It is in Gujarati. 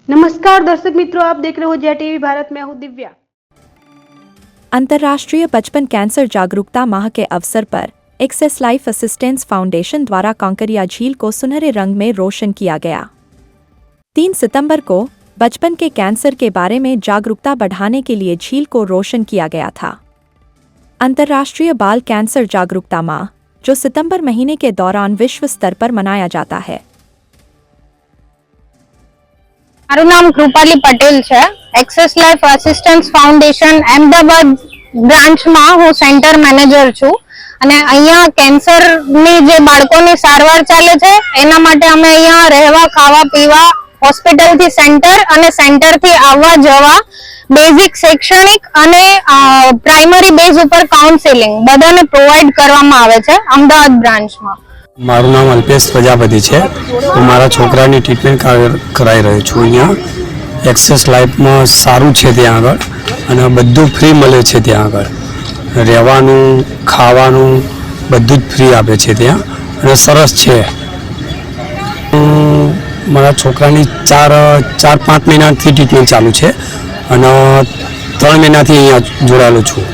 नमस्कार दर्शक मित्रों, आप देख रहे हो जय टीवी भारत। मैं हूं दिव्या। अंतर्राष्ट्रीय बचपन कैंसर जागरूकता माह के अवसर पर एक्सेस लाइफ असिस्टेंस फाउंडेशन द्वारा कांकरिया झील को सुनहरे रंग में रोशन किया गया। 3 सितंबर को बचपन के कैंसर के बारे में जागरूकता बढ़ाने के लिए झील को रोशन किया गया था। अंतर्राष्ट्रीय बाल कैंसर जागरूकता माह, जो सितंबर महीने के दौरान विश्व स्तर पर मनाया जाता है। મારું નામ કૃપાલી પટેલ છે। Access life assistance foundation Ahmedabad બ્રાન્ચમાં હું સેન્ટર મેનેજર છું અને અહીંયા કેન્સરની જે બાળકોની સારવાર ચાલે છે એના માટે અમે અહીંયા રહેવા, ખાવા, પીવા, હોસ્પિટલથી સેન્ટર અને સેન્ટરથી આવવા જવા, બેઝિક શૈક્ષણિક અને પ્રાઇમરી બેઝ ઉપર કાઉન્સેલિંગ બધાને પ્રોવાઈડ કરવામાં આવે છે અમદાવાદ બ્રાન્ચમાં। મારું નામ અલ્પેશ પ્રજાપતિ છે। હું મારા છોકરાની ટ્રીટમેન્ટ કરાવી રહ્યો છું। અહીંયા એક્સેસ લાઈફમાં સારું છે ત્યાં આગળ અને બધું ફ્રી મળે છે ત્યાં આગળ। રહેવાનું, ખાવાનું બધું જ ફ્રી આપે છે ત્યાં અને સરસ છે। હું મારા છોકરાની 4-5 મહિનાથી ટ્રીટમેન્ટ ચાલુ છે અને 3 મહિનાથી અહીંયા જોડાયેલો છું।